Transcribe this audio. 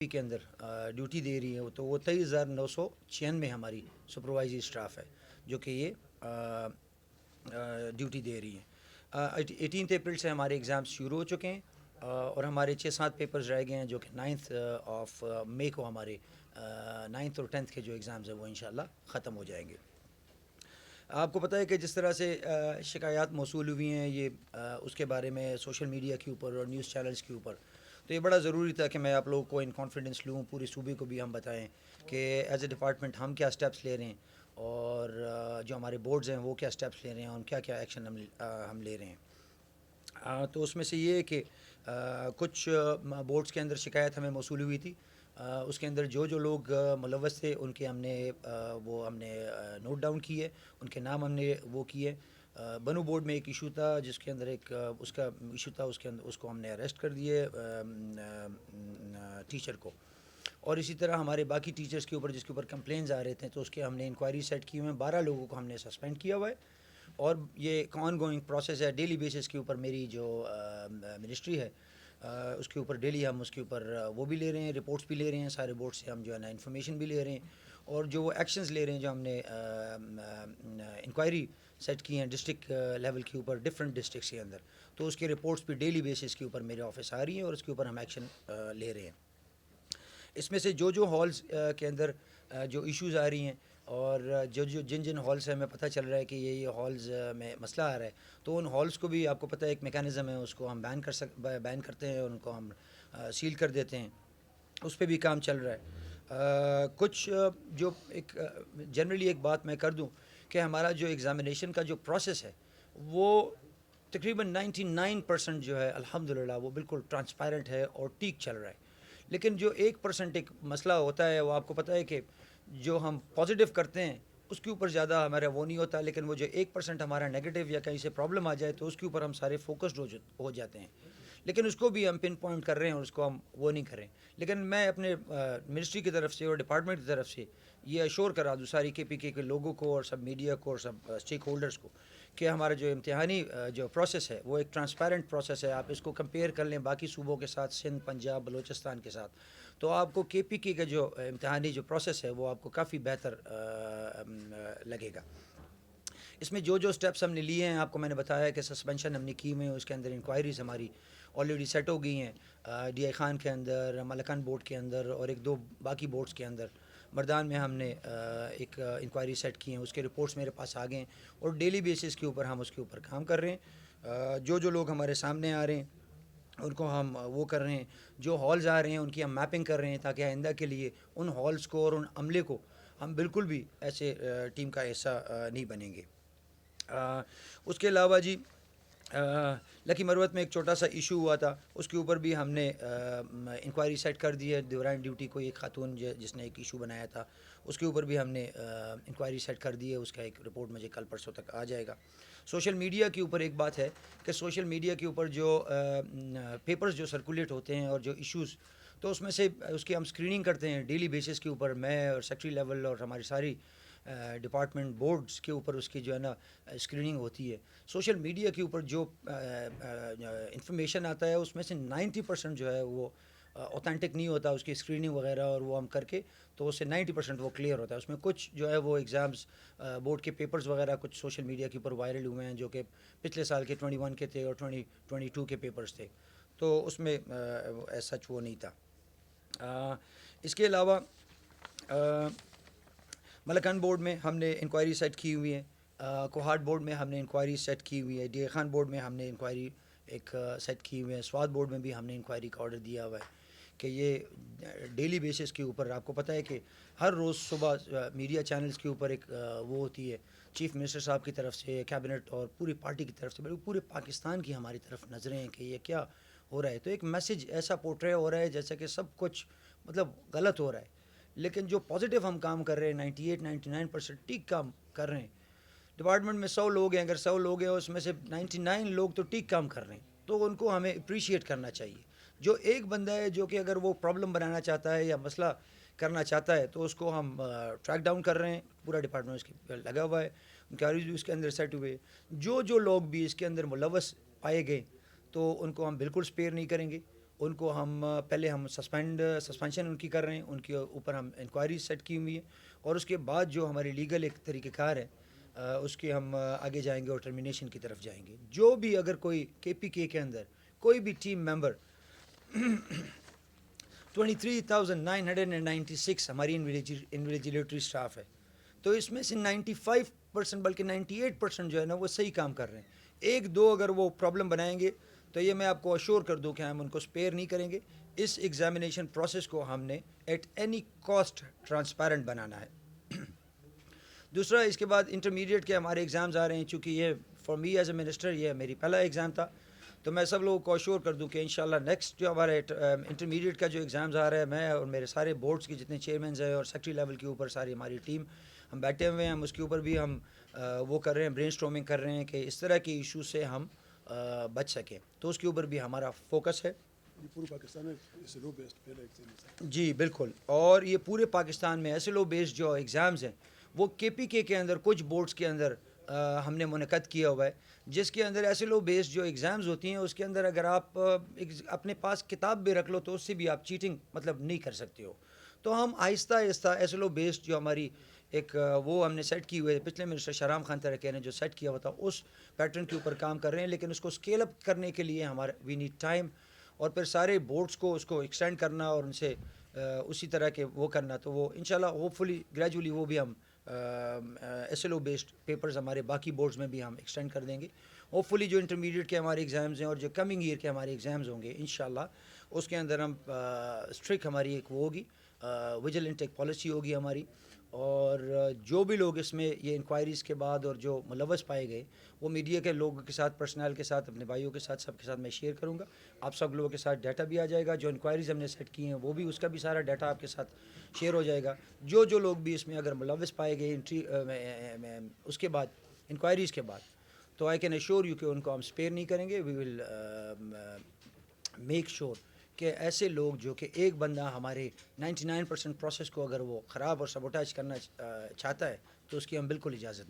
کے اندر ڈیوٹی دے رہی ہیں، تو وہ 23,996 ہماری سپروائزری اسٹاف ہے جو کہ یہ ڈیوٹی دے رہی ہیں۔ 18 اپریل سے ہمارے ایگزامس شروع ہو چکے ہیں اور ہمارے 6-7 پیپرز رہ گئے ہیں جو کہ 9 آف مئی کو ہمارے 9 اور 10 کے جو ایگزامز ہیں وہ انشاءاللہ ختم ہو جائیں گے۔ آپ کو پتہ ہے کہ جس طرح سے شکایات موصول ہوئی ہیں یہ اس کے بارے میں سوشل میڈیا کے اوپر اور نیوز چینلز کے اوپر، تو یہ بڑا ضروری تھا کہ میں آپ لوگوں کو ان کانفیڈنس لوں، پورے صوبے کو بھی ہم بتائیں کہ ایز اے ڈپارٹمنٹ ہم کیا سٹیپس لے رہے ہیں اور جو ہمارے بورڈز ہیں وہ کیا سٹیپس لے رہے ہیں اور کیا کیا ایکشن ہم لے رہے ہیں۔ تو اس میں سے یہ ہے کہ کچھ بورڈز کے اندر شکایت ہمیں موصول ہوئی تھی، اس کے اندر جو لوگ ملوث تھے ان کے ہم نے نوٹ ڈاؤن کیے، ان کے نام ہم نے وہ کیے۔ بنو بورڈ میں ایک ایشو تھا جس کے اندر اس کا ایشو تھا، اس کے اندر اس کو ہم نے اریسٹ کر دیے ٹیچر کو، اور اسی طرح ہمارے باقی ٹیچرز کے اوپر جس کے اوپر کمپلینز آ رہے تھے تو اس کے ہم نے انکوائری سیٹ کی ہوئے ہیں۔ 12 لوگوں کو ہم نے سسپینڈ کیا ہوا ہے اور یہ ایک آن گوئنگ پروسیس ہے۔ ڈیلی بیسس کے اوپر میری جو منسٹری ہے اس کے اوپر ڈیلی ہم اس کے اوپر وہ بھی لے رہے ہیں، رپورٹس بھی لے رہے ہیں، سارے بورڈ سے ہم جو ہے نا انفارمیشن بھی لے رہے ہیں، اور جو وہ ایکشنز لے رہے ہیں جو ہم نے انکوائری سیٹ کی ہیں ڈسٹرکٹ لیول کے اوپر ڈفرینٹ ڈسٹرکس کے اندر، تو اس کے رپورٹس بھی ڈیلی بیسس کے اوپر میرے آفس آ رہی ہیں اور اس کے اوپر ہم ایکشن لے رہے ہیں۔ اس میں سے جو ہالز کے اندر جو ایشوز آ رہی ہیں اور جن ہالز سے ہمیں پتہ چل رہا ہے کہ یہ ہالز میں مسئلہ آ رہا ہے، تو ان ہالز کو بھی آپ کو پتہ ہے ایک میکانزم ہے، اس کو ہم بین کرتے ہیں، ان کو ہم سیل کر دیتے ہیں، اس پہ بھی کام چل رہا ہے۔ کچھ جو ایک جنرلی ایک بات میں کر دوں کہ ہمارا جو ایگزامینیشن کا جو پروسیس ہے وہ تقریباً 99% جو ہے الحمدللہ وہ بالکل ٹرانسپیرنٹ ہے اور ٹھیک چل رہا ہے، لیکن جو 1% ایک مسئلہ ہوتا ہے وہ آپ کو پتہ ہے کہ جو ہم پازیٹیو کرتے ہیں اس کے اوپر زیادہ ہمارا وہ نہیں ہوتا، لیکن وہ جو 1% ہمارا نیگیٹو یا کہیں سے پرابلم آ جائے تو اس کے اوپر ہم سارے فوکسڈ ہو جاتے ہیں، لیکن اس کو بھی ہم پن پوائنٹ کر رہے ہیں اور اس کو ہم وہ نہیں کریں۔ لیکن میں اپنے منسٹری کی طرف سے اور ڈپارٹمنٹ کی طرف سے یہ ایشور کرا دوں ساری کے پی کے لوگوں کو اور سب میڈیا کو اور سب اسٹیک ہولڈرز کو کہ ہمارا جو امتحانی جو پروسیس ہے وہ ایک ٹرانسپیرنٹ پروسیس ہے۔ آپ اس کو کمپیئر کر لیں باقی صوبوں کے ساتھ، سندھ، پنجاب، بلوچستان کے ساتھ، تو آپ کو کے پی کے کا جو امتحانی جو پروسیس ہے وہ آپ کو کافی بہتر لگے گا۔ اس میں جو سٹیپس ہم نے لیے ہیں آپ کو میں نے بتایا کہ سسپینشن ہم نے کی ہوئے ہیں، اس کے اندر انکوائریز ہماری آلریڈی سیٹ ہو گئی ہیں، ڈی آئی خان کے اندر، ملکان بورڈ کے اندر اور 1-2 باقی بورڈز کے اندر۔ مردان میں ہم نے ایک انکوائری سیٹ کی ہیں، اس کے رپورٹس میرے پاس آ گئے ہیں اور ڈیلی بیسس کے اوپر ہم اس کے اوپر کام کر رہے ہیں۔ جو لوگ ہمارے سامنے آ رہے ہیں ان کو ہم وہ کر رہے ہیں، جو ہالز آ رہے ہیں ان کی ہم میپنگ کر رہے ہیں تاکہ آئندہ کے لیے ان ہالز کو اور ان عملے کو ہم بالکل بھی ایسے ٹیم کا حصہ نہیں بنیں گے۔ اس کے علاوہ جی لکی مروت میں ایک چھوٹا سا ایشو ہوا تھا، اس کے اوپر بھی ہم نے انکوائری سیٹ کر دی ہے۔ دوران ڈیوٹی کو ایک خاتون جس نے ایک ایشو بنایا تھا اس کے اوپر بھی ہم نے انکوائری سیٹ کر دی ہے، اس کا ایک رپورٹ مجھے کل پرسوں تک آ جائے گا۔ سوشل میڈیا کے اوپر ایک بات ہے کہ سوشل میڈیا کے اوپر جو پیپرز جو سرکولیٹ ہوتے ہیں اور جو ایشوز، تو اس میں سے اس کی ہم اسکریننگ کرتے ہیں ڈیلی بیسس کے اوپر، میں اور سیکٹری لیول اور ہماری ساری ڈپارٹمنٹ بورڈز کے اوپر اس کی جو ہے نا اسکریننگ ہوتی ہے۔ سوشل میڈیا کے اوپر جو انفارمیشن آتا ہے اس میں سے 90% جو ہے وہ اوتھینٹک نہیں ہوتا، اس کی اسکریننگ وغیرہ اور وہ ہم کر کے تو اس سے 90% وہ کلیئر ہوتا ہے۔ اس میں کچھ جو ہے وہ ایگزامز بورڈ کے پیپرز وغیرہ کچھ سوشل میڈیا کے اوپر وائرل ہوئے ہیں جو کہ پچھلے سال کے 21 کے تھے اور 2022 کے پیپرز تھے، تو اس میں ایسا سچ وہ نہیں تھا۔ اس کے علاوہ ملکان بورڈ میں ہم نے انکوائری سیٹ کی ہوئی ہے، کوہاٹ بورڈ میں ہم نے انکوائری سیٹ کی ہوئی ہے، ڈی اے خان بورڈ میں ہم نے انکوائری ایک سیٹ کی ہوئی ہے، سوات بورڈ میں بھی ہم نے انکوائری کا آرڈر دیا ہوا ہے کہ یہ ڈیلی بیسس کے اوپر آپ کو پتہ ہے کہ ہر روز صبح میڈیا چینلز کے اوپر ایک وہ ہوتی ہے چیف منسٹر صاحب کی طرف سے، کیبنٹ اور پوری پارٹی کی طرف سے، بلکہ پورے پاکستان کی ہماری طرف نظریں ہیں کہ یہ کیا ہو رہا ہے، تو ایک میسج ایسا پورٹرے ہو رہا ہے جیسا کہ سب کچھ مطلب غلط ہو رہا ہے، لیکن جو پازیٹیو ہم کام کر رہے ہیں 98-99% ٹھیک کام کر رہے ہیں۔ ڈپارٹمنٹ میں 100 لوگ ہیں، اگر 100 لوگ ہیں اس میں سے 99 لوگ تو ٹھیک کام کر رہے ہیں، تو ان کو ہمیں اپریشیٹ کرنا چاہیے۔ جو ایک بندہ ہے جو کہ اگر وہ پرابلم بنانا چاہتا ہے یا مسئلہ کرنا چاہتا ہے تو اس کو ہم ٹریک ڈاؤن کر رہے ہیں، پورا ڈپارٹمنٹ اس کے لگا ہوا ہے، انکوائریز بھی اس کے اندر سیٹ ہوئے۔ جو لوگ بھی اس کے اندر ملوث پائے گئے تو ان کو ہم بالکل سپیئر نہیں کریں گے ان کو ہم پہلے ہم سسپینشن ان کی کر رہے ہیں، ان کے اوپر ہم انکوائری سیٹ کی ہوئی ہے، اور اس کے بعد جو ہماری لیگل ایک طریقہ کار ہے اس کے ہم آگے جائیں گے اور ٹرمینیشن کی طرف جائیں گے. جو بھی اگر کوئی KPK کے اندر کوئی بھی ٹیم ممبر 23,996 ہماری انویجیلیٹری اسٹاف ہے، تو اس میں سے 95% بلکہ 98% جو ہے نا وہ صحیح کام کر رہے ہیں. ایک دو اگر وہ پرابلم بنائیں گے تو یہ میں آپ کو اشور کر دوں کہ ہم ان کو اسپیئر نہیں کریں گے. اس ایگزامینیشن پروسیس کو ہم نے ایٹ اینی کاسٹ ٹرانسپیرنٹ بنانا ہے. دوسرا اس کے بعد انٹرمیڈیٹ کے ہمارے ایگزامز آ رہے ہیں، چونکہ یہ for me as a minister یہ میری پہلا ایگزام تھا، تو میں سب لوگوں کو اشور کر دوں کہ انشاءاللہ نیکسٹ جو ہمارے انٹرمیڈیٹ کا جو ایگزامز آ رہا ہے، میں اور میرے سارے بورڈز کے جتنے چیئرمینز ہیں اور سیکٹری لیول کے اوپر ساری ہماری ٹیم ہم بیٹھے ہوئے ہیں. ہم اس کے اوپر بھی ہم وہ کر رہے ہیں، برین اسٹارمنگ کر رہے ہیں کہ اس طرح کے ایشو سے ہم بچ سکیں. تو اس کے اوپر بھی ہمارا فوکس ہے. پورے پاکستان میں ایس ایل او بیسڈ پہلا ایگزام ہے. جی بالکل، اور یہ پورے پاکستان میں SLO بیسڈ جو ایگزامز ہیں وہ KPK کے اندر کچھ بورڈز کے اندر ہم نے منعقد کیا ہوا ہے، جس کے اندر SLO بیسڈ جو ایگزامز ہوتی ہیں اس کے اندر اگر آپ اپنے پاس کتاب بھی رکھ لو تو اس سے بھی آپ چیٹنگ مطلب نہیں کر سکتے ہو. تو ہم آہستہ آہستہ SLO بیسڈ جو ہماری ایک وہ ہم نے سیٹ کی ہوئے، پچھلے منسٹر شاہرام خان ترکی نے جو سیٹ کیا ہوا تھا اس پیٹرن کے اوپر کام کر رہے ہیں. لیکن اس کو اسکیل اپ کرنے کے لیے ہمارا وی نیڈ ٹائم، اور پھر سارے بورڈز کو اس کو ایکسٹینڈ کرنا اور ان سے اسی طرح کے وہ کرنا. تو وہ انشاءاللہ ہوپ فلی گریجولی وہ بھی ہم SLO بیسڈ پیپرز ہمارے باقی بورڈز میں بھی ہم ایکسٹینڈ کر دیں گے. ہوپ فلی جو انٹرمیڈیٹ کے ہمارے ایگزامز ہیں اور جو کمنگ ایئر کے ہمارے ایگزامز ہوں گے انشاءاللہ اس کے اندر ہم اسٹرکٹ ہماری ایک وہ ہوگی ویجیلنٹ ایک پالیسی ہوگی ہماری. اور جو بھی لوگ اس میں یہ انکوائریز کے بعد اور جو ملوث پائے گئے وہ میڈیا کے لوگوں کے ساتھ، پرسنل کے ساتھ، اپنے بھائیوں کے ساتھ، سب کے ساتھ میں شیئر کروں گا. آپ سب لوگوں کے ساتھ ڈیٹا بھی آ جائے گا، جو انکوائریز ہم نے سیٹ کی ہیں وہ بھی، اس کا بھی سارا ڈیٹا آپ کے ساتھ شیئر ہو جائے گا. جو لوگ بھی اس میں اگر ملوث پائے گئے اس کے بعد انکوائریز کے بعد، تو آئی کین ایشور یو کہ ان کو ہم اسپیئر نہیں کریں گے. وی ول میک شور کہ ایسے لوگ جو کہ ایک بندہ ہمارے 99% پروسیس کو اگر وہ خراب اور سبوٹاج کرنا چاہتا ہے تو اس کی ہم بالکل اجازت نہیں